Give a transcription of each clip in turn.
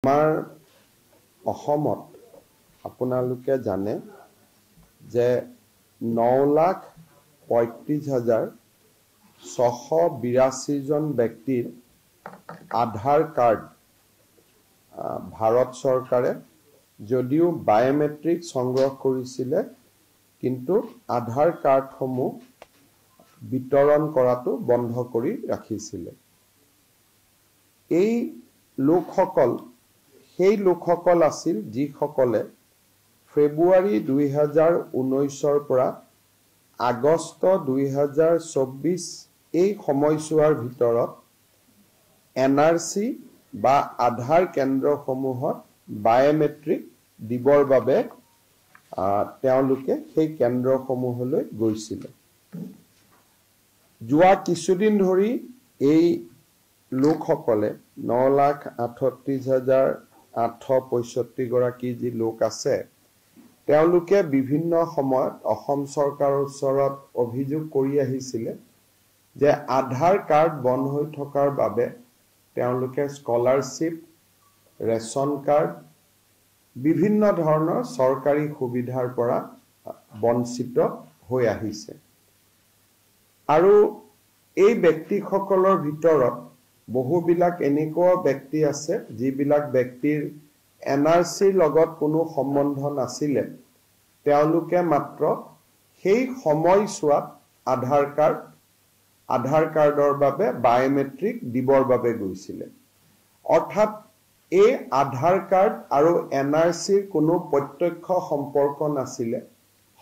আমাৰ অসমত আপোনালোকে জানে যে 9,35,682 জন ব্যক্তিৰ আধাৰ কাৰ্ড ভাৰত চৰকাৰে যদিও বায়োমেট্ৰিক সংগ্ৰহ কৰিছিলে কিন্তু আধাৰ কাৰ্ডসমূহ বিতৰণ কৰাটো বন্ধ কৰি ৰাখিছিলে। এই লোকসকল সেই লোকসকল আছিল যিসকলে ফেব্ৰুৱাৰী 2019 পৰা আগষ্ট 2024 এই সময়ছোৱাৰ ভিতৰত এনআৰসি বা আধাৰ কেন্দ্ৰসমূহত বায়োমেট্ৰিক দিবৰ বাবে তেওঁলোকে সেই কেন্দ্ৰসমূহলৈ গৈছিল। যোৱা কিছুদিন ধৰি এই লোকসকলে 9,38,865 গৰাকী যি লোক আছে তেওঁলোকে বিভিন্ন সময়ত অসম চৰকাৰৰ ওচৰত অভিযোগ কৰি আহিছিলে যে আধাৰ কাৰ্ড বন্ধ হৈ থকাৰ বাবে তেওঁলোকে স্কলাৰশ্বিপ, ৰেচন কাৰ্ড, বিভিন্ন ধৰণৰ চৰকাৰী সুবিধাৰ পৰা বঞ্চিত হৈ আহিছে। আৰু এই ব্যক্তিসকলৰ ভিতৰত বহুবিলাক এনেকুৱা ব্যক্তি আছে যিবিলাক ব্যক্তিৰ এনআৰসিৰ লগত কোনো সম্বন্ধ নাছিলে, তেওঁলোকে মাত্ৰ সেই সময়ছোৱাত আধাৰ কাৰ্ডৰ বাবে বায়োমেট্ৰিক দিবৰ বাবে গৈছিলে। অৰ্থাৎ এই আধাৰ কাৰ্ড আৰু এনআৰসিৰ কোনো প্ৰত্যক্ষ সম্পৰ্ক নাছিলে।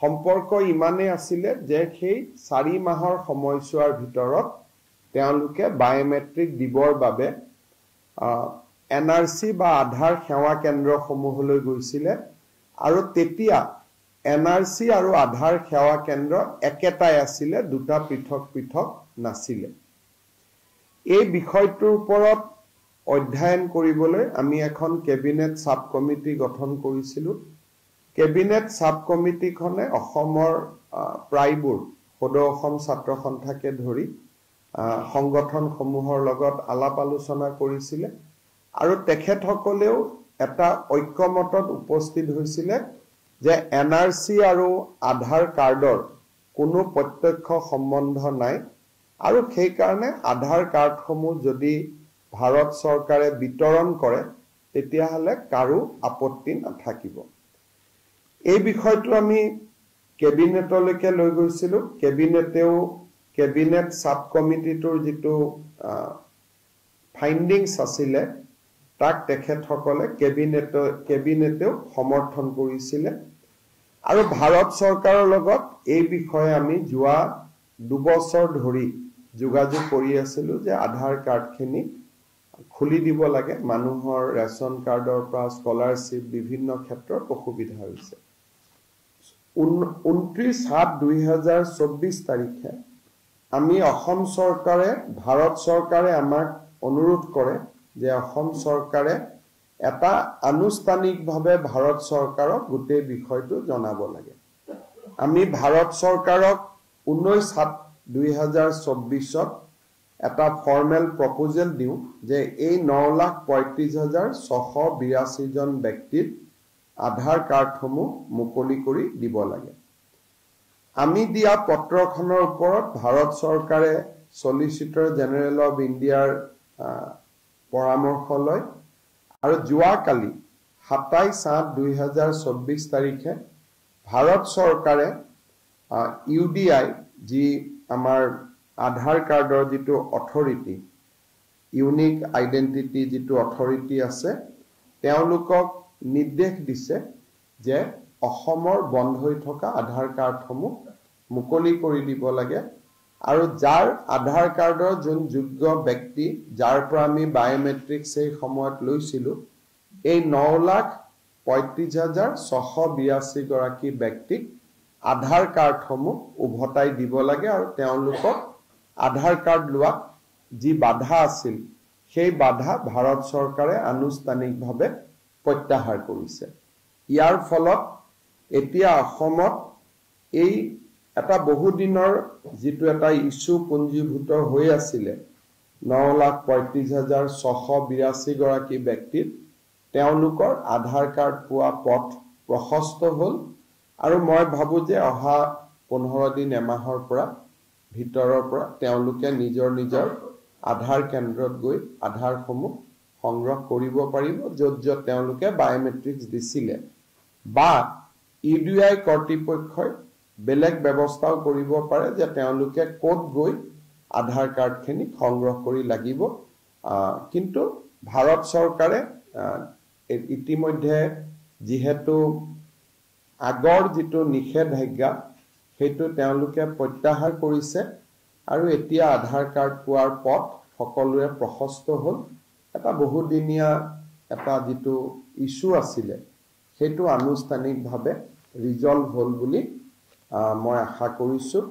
সম্পৰ্ক ইমানেই আছিলে যে সেই 4 মাহৰ সময়ছোৱাৰ ভিতৰত তেওঁলোকে বায়োমেট্ৰিক দিবৰ বাবে এনআৰসি বা আধাৰ সেৱা কেন্দ্ৰসমূহলৈ গৈছিলে আৰু তেতিয়া এনআৰসি আৰু আধাৰ সেৱা কেন্দ্ৰ একেটাই আছিলে, দুটা পৃথক পৃথক নাছিলে। এই বিষয়টোৰ ওপৰত অধ্যয়ন কৰিবলৈ আমি এখন কেবিনেট সাব কমিটি গঠন কৰিছিলোঁ। কেবিনেট সাব কমিটিখনে অসমৰ প্ৰায়বোৰ সদৌ অসম ছাত্ৰ সন্থাকে ধৰি সংগঠনসমূহৰ লগত আলাপ আলোচনা কৰিছিলে আৰু তেখেতসকলেও এটা ঐক্যমতত উপস্থিত হৈছিলে যে এনআৰসি আৰু আধাৰ কাৰ্ডৰ কোনো প্ৰত্যক্ষ সম্বন্ধ নাই আৰু সেই কাৰণে আধাৰ কাৰ্ডসমূহ যদি ভাৰত চৰকাৰে বিতৰণ কৰে তেতিয়াহলে কাৰো আপত্তি নাথাকিব। এই বিষয়টো আমি কেবিনেটলৈকে লৈ গৈছিলোঁ। কেবিনেট সাব কমিটিটোৰ যিটো ফাইণ্ডিংছ আছিলে তাক তেখেতসকলে কেবিনেটেও সমৰ্থন কৰিছিলে আৰু ভাৰত চৰকাৰৰ লগত এই বিষয়ে আমি যোৱা 2 বছৰ ধৰি যোগাযোগ কৰি আছিলোঁ যে আধাৰ কাৰ্ডখিনি খুলি দিব লাগে। মানুহৰ ৰেচন কাৰ্ডৰ পৰা স্কলাৰশ্বিপ বিভিন্ন ক্ষেত্ৰত অসুবিধা হৈছে। 29/7/2024 তাৰিখে আমি অসম চৰকাৰে ভাৰত চৰকাৰে আমাক অনুৰোধ কৰে যে অসম চৰকাৰে এটা আনুষ্ঠানিকভাৱে ভাৰত চৰকাৰক গোটেই বিষয়টো জনাব লাগে। আমি ভাৰত চৰকাৰক 19/7/2024 এটা ফৰ্মেল প্ৰপোজেল দিওঁ যে এই 9,35,682 জন ব্যক্তিৰ আধাৰ কাৰ্ডসমূহ মুকলি কৰি দিব লাগে। আমি দিয়া পত্ৰখনৰ ওপৰত ভাৰত চৰকাৰে সলিচিটৰ জেনেৰেল অফ ইণ্ডিয়াৰ পৰামৰ্শ লয় আৰু যোৱাকালি 27/8/2024 তাৰিখে ভাৰত চৰকাৰে UDI যি আমাৰ আধাৰ কাৰ্ডৰ যিটো অথৰিটি, ইউনিক আইডেন্টিটি যিটো অথৰিটি আছে, তেওঁলোকক নিৰ্দেশ দিছে যে অসমৰ বন্ধ হৈ থকা আধাৰ কাৰ্ডসমূহ মুকলি কৰি দিব লাগে আৰু যাৰ আধাৰ কাৰ্ডৰ যোন যোগ্য ব্যক্তি যাৰ পৰা আমি বায়োমেট্ৰিক সেই সময়ত লৈছিলোঁ, এই 9,35,682 গৰাকী ব্যক্তিক আধাৰ কাৰ্ডসমূহ উভতাই দিব লাগে আৰু তেওঁলোকক আধাৰ কাৰ্ড লোৱাত যি বাধা আছিল সেই বাধা ভাৰত চৰকাৰে আনুষ্ঠানিকভাৱে প্ৰত্যাহাৰ কৰিছে। ইয়াৰ ফলত এতিয়া অসমত এই এটা বহুদিনৰ যিটো এটা ইস্যু পুঞ্জীভূত হৈ আছিলে 9,35,682 গৰাকী ব্যক্তিৰ তেওঁলোকৰ আধাৰ কাৰ্ড পোৱা পথ প্ৰশস্ত হ'ল আৰু মই ভাবো যে অহা 15 দিন এমাহৰ পৰা ভিতৰৰ পৰা তেওঁলোকে নিজৰ নিজৰ আধাৰ কেন্দ্ৰত গৈ আধাৰসমূহ সংগ্ৰহ কৰিব পাৰিব য'ত তেওঁলোকে বায়োমেট্ৰিক্স দিছিলে বা ইউডিআই কৰ্তৃপক্ষই বেলেগ ব্যৱস্থাও কৰিব পাৰে যে তেওঁলোকে ক'ত গৈ আধাৰ কাৰ্ডখিনি সংগ্ৰহ কৰি লাগিব কিন্তু ভাৰত চৰকাৰে ইতিমধ্যে যিহেতু আগৰ যিটো নিষেধাজ্ঞা সেইটো তেওঁলোকে প্ৰত্যাহাৰ কৰিছে আৰু এতিয়া আধাৰ কাৰ্ড পোৱাৰ পথ সকলোৰে প্ৰশস্ত হ'ল এটা বহুদিনীয়া এটা যিটো ইস্যু আছিলে সেইটো আনুষ্ঠানিকভাৱে ৰিজলভ হ'ল বুলি মই আশা কৰিছোঁ